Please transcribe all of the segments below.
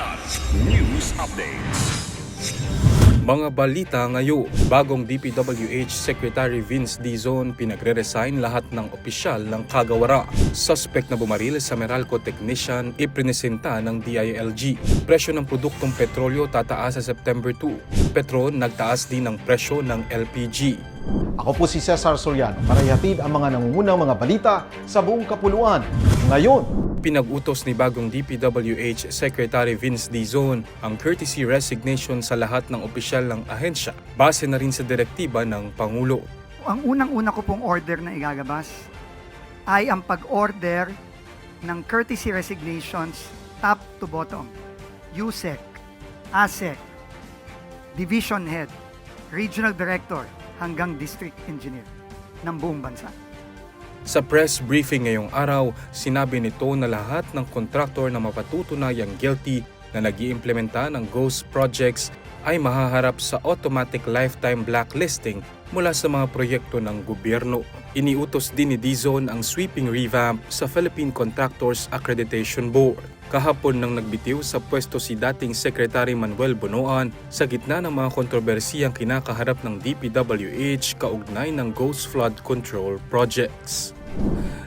Kilat News Updates. Mga balita ngayon, bagong DPWH Secretary Vince Dizon pinagre-resign lahat ng opisyal ng kagawara. Suspect na bumaril sa Meralco technician iprinesenta ng DILG. Presyo ng produktong petrolyo tataas sa September 2. Petron nagtaas din ng presyo ng LPG. Ako po si Cesar Soriano para ihatid ang mga nangungunang mga balita sa buong kapuluan. Ngayon, Pinag-utos ni bagong DPWH Secretary Vince Dizon ang courtesy resignation sa lahat ng opisyal ng ahensya, base na rin sa direktiba ng Pangulo. Ang unang-una ko pong order na igagabas ay ang pag-order ng courtesy resignations top to bottom. USEC, ASEC, Division Head, Regional Director hanggang District Engineer ng buong bansa. Sa press briefing ngayong araw, sinabi nito na lahat ng kontraktor na mapatutunayang guilty na nag-iimplementa ng ghost projects ay mahaharap sa automatic lifetime blacklisting mula sa mga proyekto ng gobyerno. Iniutos din ni Dizon ang sweeping revamp sa Philippine Contractors Accreditation Board. Kahapon nang nagbitiw sa pwesto si dating Secretary Manuel Bonoan sa gitna ng mga kontrobersiyang kinakaharap ng DPWH kaugnay ng ghost flood control projects.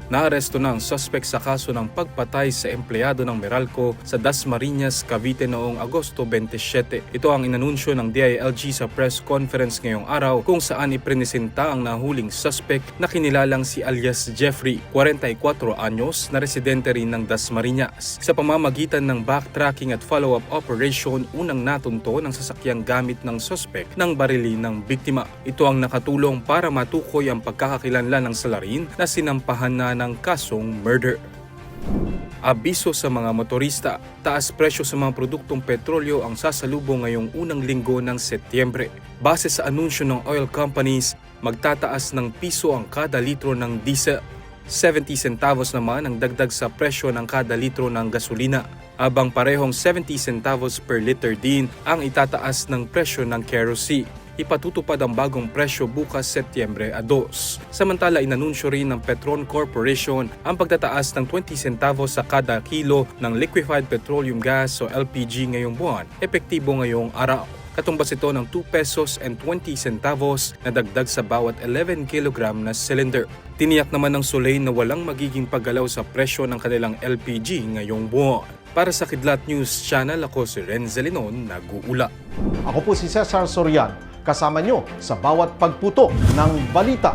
Naaresto na ang suspect sa kaso ng pagpatay sa empleyado ng Meralco sa Dasmariñas, Cavite noong Agosto 27. Ito ang inanunsyo ng DILG sa press conference ngayong araw kung saan iprenesenta ang nahuling suspect na kinilalang si alias Jeffrey, 44 anyos na residente rin ng Dasmariñas. Sa pamamagitan ng backtracking at follow-up operation, unang natunto ng sasakyang gamit ng suspect ng barili ng biktima. Ito ang nakatulong para matukoy ang pagkakakilanlan ng salarin na sinampahan na ng kasong murder. Abiso sa mga motorista, taas presyo sa mga produktong petrolyo ang sasalubong ngayong unang linggo ng Setyembre. Base sa anunsyo ng oil companies, magtataas ng piso ang kada litro ng diesel. 70 centavos naman ang dagdag sa presyo ng kada litro ng gasolina, habang parehong 70 centavos per liter din ang itataas ng presyo ng kerosene. Ipatutupad ang bagong presyo bukas Setyembre 2. Samantala, inanunsyo rin ng Petron Corporation ang pagtataas ng 20 centavos sa kada kilo ng liquefied petroleum gas o LPG ngayong buwan, epektibo ngayong araw. Katumbas ito ng 2 pesos and 20 centavos na dagdag sa bawat 11 kilogram na cylinder. Tiniyak naman ng Solay na walang magiging paggalaw sa presyo ng kanilang LPG ngayong buwan. Para sa Kidlat News Channel, ako si Renzel Linon, nag-uula. ako po si Cesar Soriano, kasama nyo sa bawat pagputo ng balita.